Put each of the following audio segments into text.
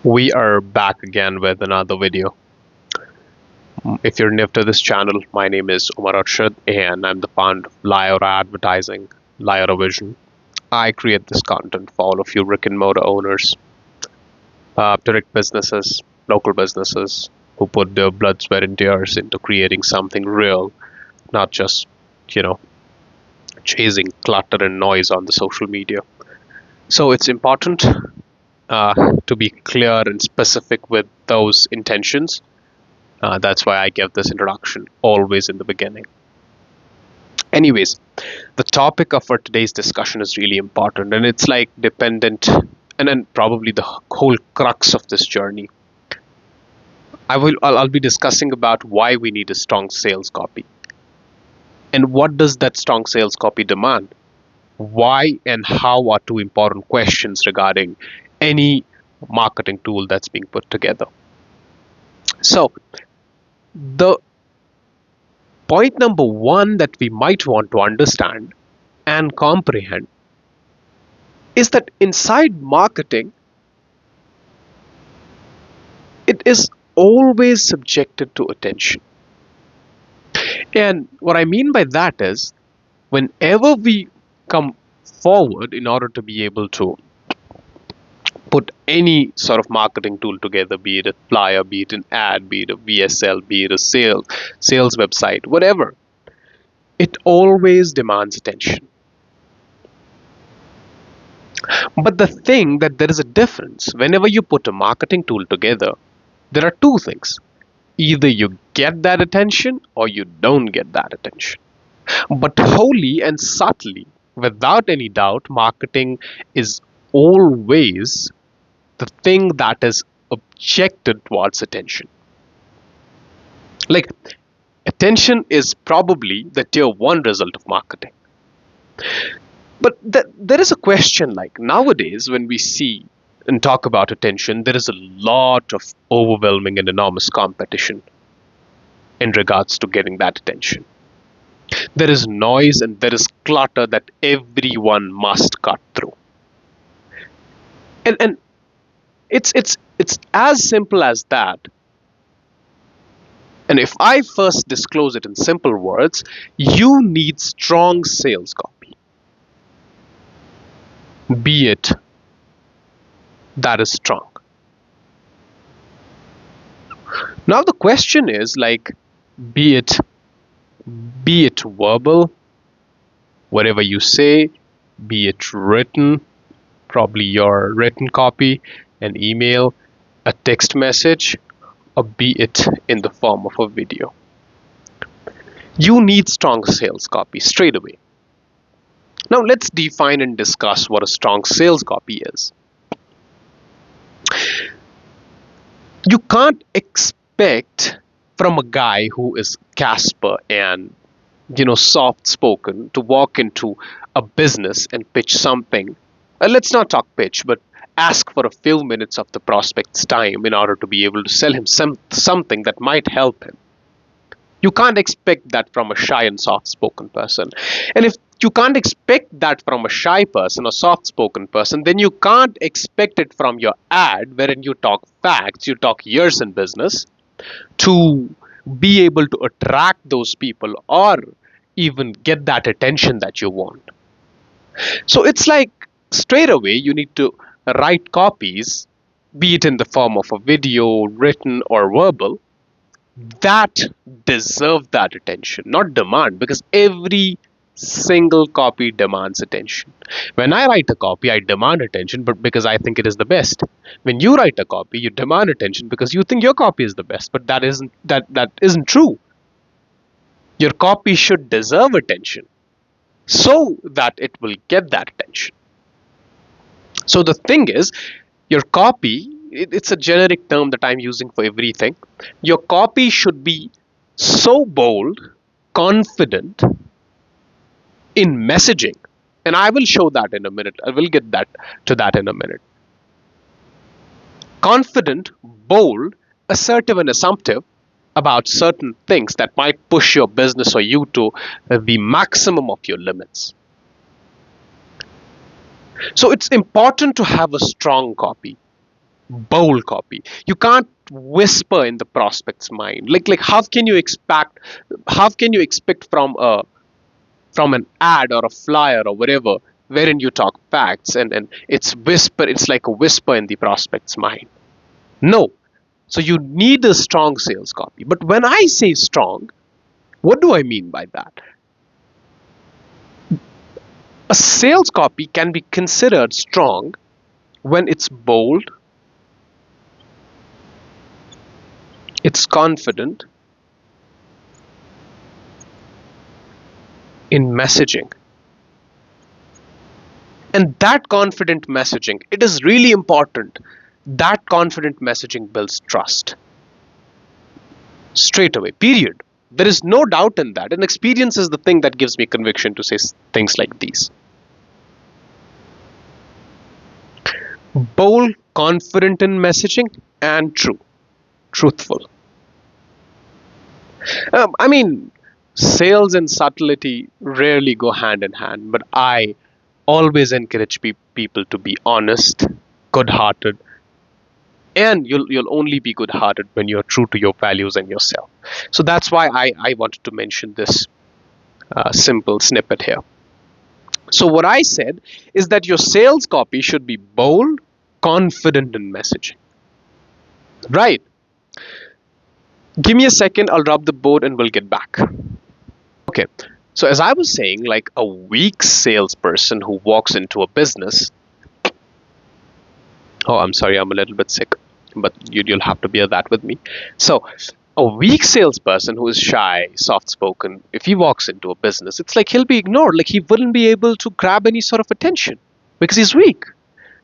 We are back again with another video. If you're new to this channel, my name is Umar Arshad and I'm the founder of Lyra Advertising, Lyra Vision. I create this content for all of you brick and mortar owners, direct businesses, local businesses who put their blood, sweat, and tears into creating something real, not just, you know, chasing clutter and noise on the social media. So it's important to be clear and specific with those intentions. That's why I give this introduction always in the beginning. Anyways, the topic of our today's discussion is really important, and it's like dependent, and then probably the whole crux of this journey. I'll be discussing about why we need a strong sales copy, and what does that strong sales copy demand. Why and how are two important questions regarding any marketing tool that's being put together. So, the point number one that we might want to understand and comprehend is that inside marketing, it is always subjected to attention. And what I mean by that is, whenever we come forward in order to be able to put any sort of marketing tool together, be it a flyer, be it an ad, be it a VSL, be it a sales website, whatever, it always demands attention. But the thing that there is a difference, whenever you put a marketing tool together, there are two things. Either you get that attention or you don't get that attention. But wholly and subtly, without any doubt, marketing is always the thing that is objected towards attention. Like, attention is probably the tier one result of marketing. But there is a question, like nowadays when we see and talk about attention, there is a lot of overwhelming and enormous competition in regards to getting that attention. There is noise and there is clutter that everyone must cut through. And it's as simple as that. And if I first disclose it in simple words, you need strong sales copy. Be it that is strong. Now the question is, like, be it verbal, whatever you say, be it written, probably your written copy, an email, a text message, or be it in the form of a video. You need strong sales copy straight away. Now let's define and discuss what a strong sales copy is. You can't expect from a guy who is Casper and soft spoken to walk into a business and pitch something. Let's not talk pitch, but ask for a few minutes of the prospect's time in order to be able to sell him something that might help him. You can't expect that from a shy and soft spoken person. And if you can't expect that from a shy person or soft spoken person, then you can't expect it from your ad wherein you talk facts, you talk years in business, to be able to attract those people or even get that attention that you want. So it's like straight away you need to write copies, be it in the form of a video, written or verbal, that deserve that attention, not demand, because every single copy demands attention. When I write a copy, I demand attention, but because I think it is the best. When you write a copy, you demand attention because you think your copy is the best, but that isn't true. Your copy should deserve attention so that it will get that attention. So the thing is, your copy, it's a generic term that I'm using for everything. Your copy should be so bold, confident in messaging. And I will show that in a minute. I will get to that in a minute. Confident, bold, assertive and assumptive about certain things that might push your business or you to the maximum of your limits. So it's important to have a strong copy. Bold copy. You can't whisper in the prospect's mind. Like how can you expect from an ad or a flyer or whatever wherein you talk facts and it's like a whisper in the prospect's mind. No. So you need a strong sales copy. But when I say strong, what do I mean by that? A sales copy can be considered strong when it's bold, it's confident in messaging. And that confident messaging, it is really important. That confident messaging builds trust straight away, period. There is no doubt in that. And experience is the thing that gives me conviction to say things like these. Bold, confident in messaging, and truthful. I mean, sales and subtlety rarely go hand in hand, but I always encourage people to be honest, good-hearted, and you'll only be good-hearted when you're true to your values and yourself. So that's why I wanted to mention this simple snippet here. So what I said is that your sales copy should be bold, confident in messaging. Right. Give me a second, I'll drop the board and we'll get back. Okay. So as I was saying, like a weak salesperson who walks into a business. Oh, I'm sorry, I'm a little bit sick, but you'll have to bear that with me. So a weak salesperson who is shy, soft-spoken, if he walks into a business, it's like he'll be ignored. Like he wouldn't be able to grab any sort of attention because he's weak.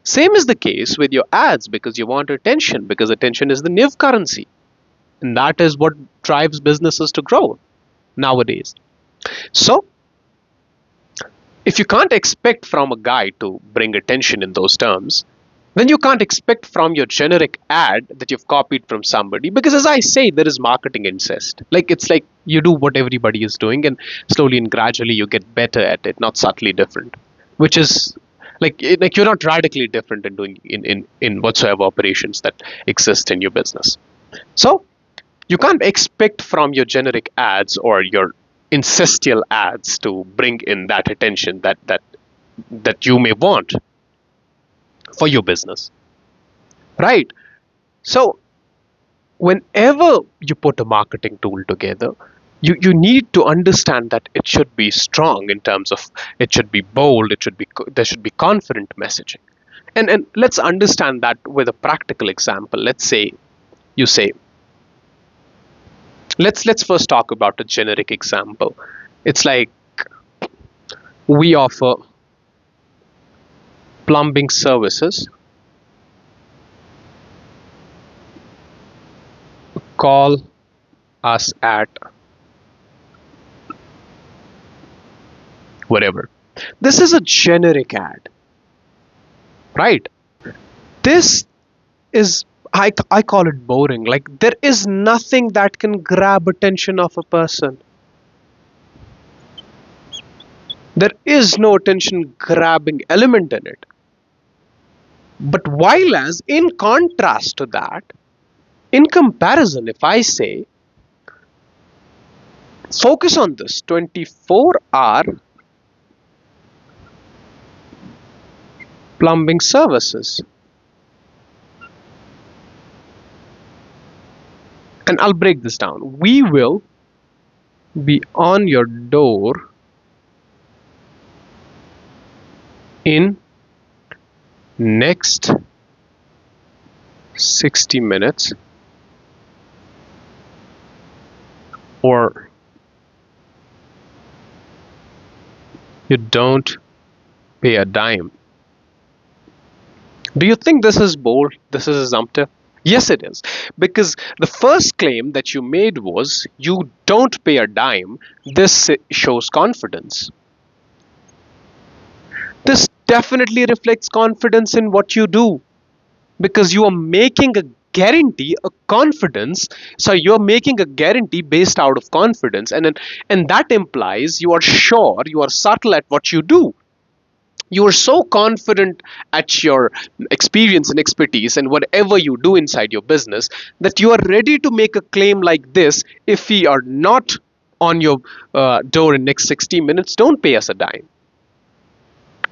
Same is the case with your ads because you want attention because attention is the new currency. And that is what drives businesses to grow nowadays. So, if you can't expect from a guy to bring attention in those terms, then you can't expect from your generic ad that you've copied from somebody. Because as I say, there is marketing incest. Like it's like you do what everybody is doing and slowly and gradually you get better at it, not subtly different. Which is like you're not radically different in doing in whatsoever operations that exist in your business. So you can't expect from your generic ads or your incestual ads to bring in that attention that you may want for your business. Right? So whenever you put a marketing tool together, you need to understand that it should be strong in terms of it should be bold, there should be confident messaging. And let's understand that with a practical example. Let's say you say let's first talk about a generic example. It's like we offer plumbing services. Call us at whatever. This is a generic ad, right? This is I call it boring. Like there is nothing that can grab attention of a person. There is no attention grabbing element in it. But while as in contrast to that, in comparison, if I say focus on this 24-hour plumbing services. And I'll break this down. We will be on your door in next 60 minutes or you don't pay a dime. Do you think this is bold? This is assumptive? Yes, it is. Because the first claim that you made was you don't pay a dime. This shows confidence. This definitely reflects confidence in what you do. Because you are making a guarantee, a confidence. So you're making a guarantee based out of confidence. And that implies you are sure, you are subtle at what you do. You are so confident at your experience and expertise and whatever you do inside your business that you are ready to make a claim like this. If we are not on your door in next 60 minutes, don't pay us a dime.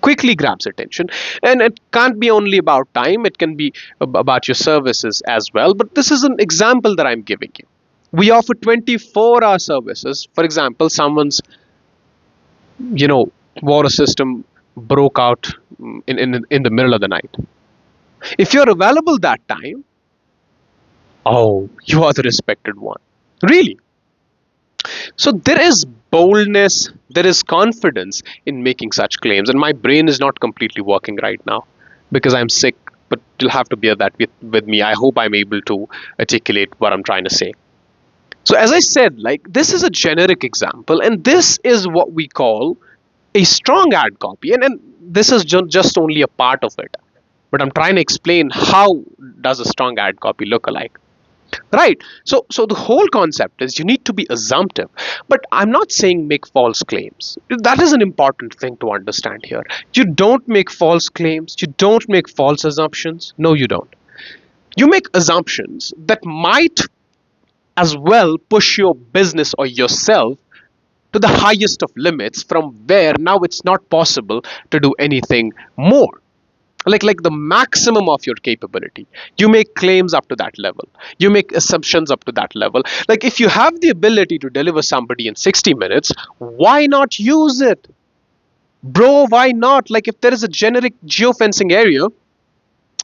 Quickly grabs attention, and it can't be only about time, it can be about your services as well. But this is an example that I'm giving you. We offer 24-hour services. For example, someone's water system broke out in the middle of the night. If you're available that time, oh, you are the respected one, really. So there is boldness, there is confidence in making such claims. And my brain is not completely working right now because I'm sick, but you'll have to bear that with me. I hope I'm able to articulate what I'm trying to say. So as I said, like, this is a generic example, and this is what we call a strong ad copy. And this is just only a part of it. But I'm trying to explain how does a strong ad copy look alike. Right. So the whole concept is you need to be assumptive. But I'm not saying make false claims. That is an important thing to understand here. You don't make false claims. You don't make false assumptions. No, you don't. You make assumptions that might as well push your business or yourself to the highest of limits, from where now it's not possible to do anything more. Like the maximum of your capability. You make claims up to that level. You make assumptions up to that level. Like, if you have the ability to deliver somebody in 60 minutes, why not use it? Bro, why not? Like, if there is a generic geofencing area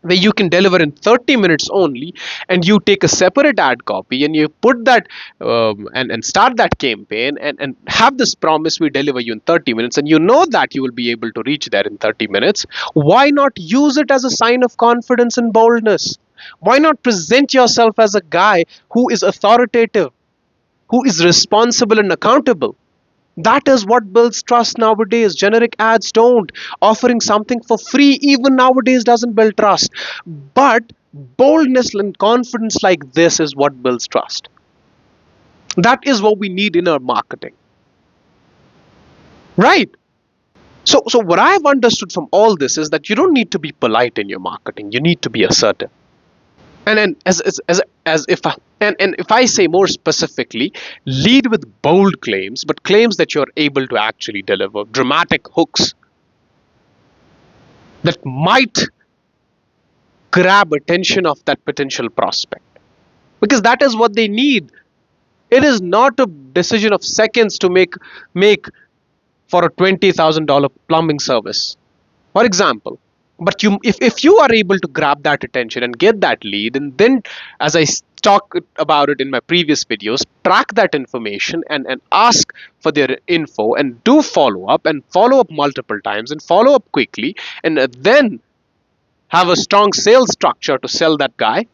where you can deliver in 30 minutes only, and you take a separate ad copy and you put that and start that campaign, and have this promise, we deliver you in 30 minutes, and you know that you will be able to reach there in 30 minutes, why not use it as a sign of confidence and boldness? Why not present yourself as a guy who is authoritative, who is responsible and accountable? That is what builds trust nowadays. Generic ads don't. Offering something for free even nowadays doesn't build trust. But boldness and confidence like this is what builds trust. That is what we need in our marketing. Right? So what I've understood from all this is that you don't need to be polite in your marketing. You need to be assertive. And then as if and if I say more specifically, lead with bold claims, but claims that you're able to actually deliver, dramatic hooks that might grab attention of that potential prospect, because that is what they need. It is not a decision of seconds to make for a $20,000 plumbing service, for example. But if you are able to grab that attention and get that lead, and then, as I talk about it in my previous videos, track that information and ask for their info, and do follow up, and follow up multiple times, and follow up quickly, and then have a strong sales structure to sell that guy,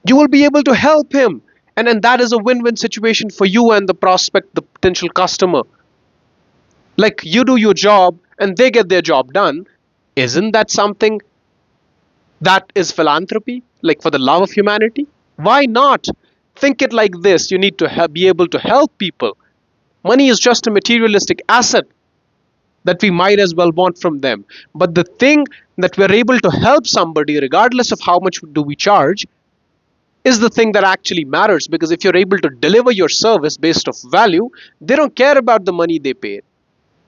you will be able to help him. And that is a win-win situation for you and the prospect, the potential customer. Like, you do your job and they get their job done. Isn't that something that is philanthropy? Like, for the love of humanity? Why not? Think it like this. You need to be able to help people. Money is just a materialistic asset that we might as well want from them. But the thing that we're able to help somebody, regardless of how much do we charge, is the thing that actually matters. Because if you're able to deliver your service based off value, they don't care about the money they paid.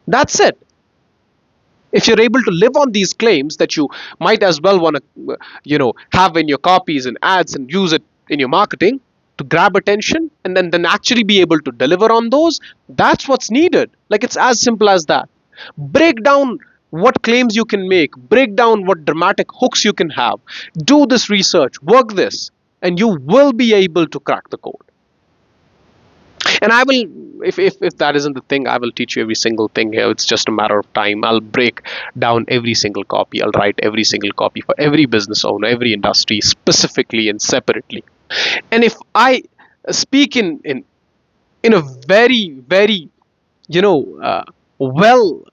That's it. If you're able to live on these claims that you might as well want to have in your copies and ads, and use it in your marketing to grab attention, and then actually be able to deliver on those, that's what's needed. Like, it's as simple as that. Break down what claims you can make, break down what dramatic hooks you can have, do this research, work this, and you will be able to crack the code. And I will, if that isn't the thing, I will teach you every single thing here. It's just a matter of time. I'll break down every single copy. I'll write every single copy for every business owner, every industry, specifically and separately. And if I speak in a very, very, well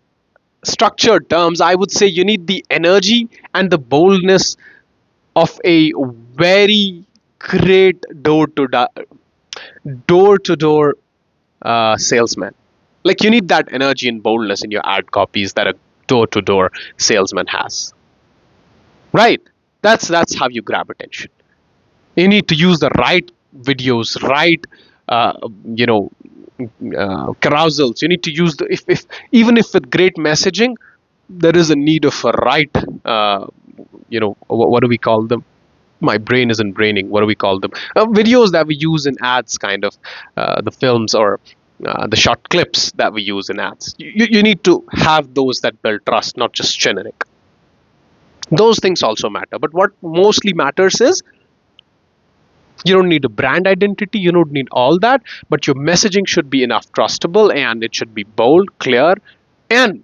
structured terms, I would say you need the energy and the boldness of a very great door-to-door salesman. Like, you need that energy and boldness in your ad copies that a door-to-door salesman has. Right? That's how you grab attention. You need to use the right videos, right, uh, you know, carousels. You need to use the if even if with great messaging, there is a need of a right, what do we call them? My brain isn't braining. What do we call them? Videos that we use in ads, kind of, the films or the short clips that we use in ads. You need to have those that build trust, not just generic. Those things also matter. But what mostly matters is you don't need a brand identity, you don't need all that, but your messaging should be enough trustable and it should be bold, clear, and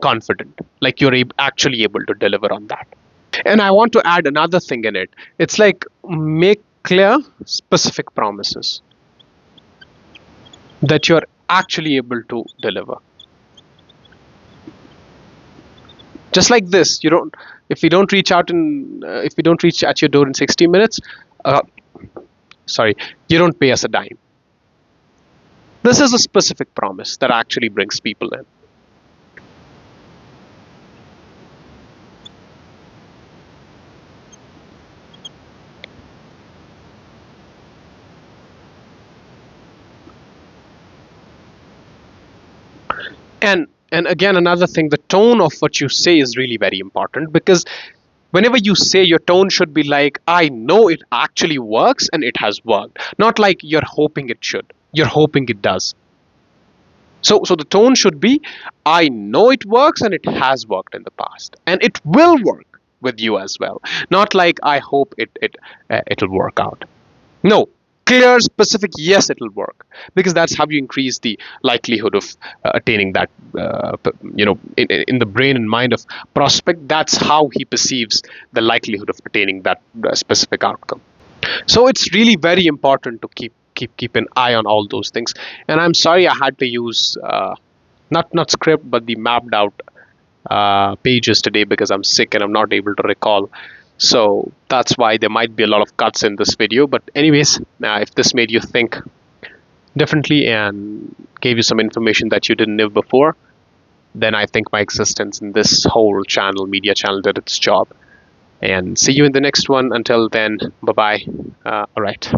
confident. Like you're actually able to deliver on that. And I want to add another thing in it. It's like make clear, specific promises that you're actually able to deliver. Just like this, you don't. If we don't reach out in, if we don't reach at your door in 60 minutes, uh, sorry, you don't pay us a dime. This is a specific promise that actually brings people in. And again, another thing, the tone of what you say is really very important, because whenever you say, your tone should be like, I know it actually works and it has worked, not like you're hoping it should, you're hoping it does. So the tone should be, I know it works and it has worked in the past and it will work with you as well, not like I hope it'll work out. No, clear, specific, yes, it'll work, because that's how you increase the likelihood of attaining that. In the brain and mind of prospect, that's how he perceives the likelihood of attaining that specific outcome. So it's really very important to keep an eye on all those things. And I'm sorry I had to use not script but the mapped out pages today because I'm sick and I'm not able to recall. So that's why there might be a lot of cuts in this video. But anyways, if this made you think differently and gave you some information that you didn't know before, then I think my existence in this whole channel, media channel, did its job. And see you in the next one. Until then, bye bye. All right.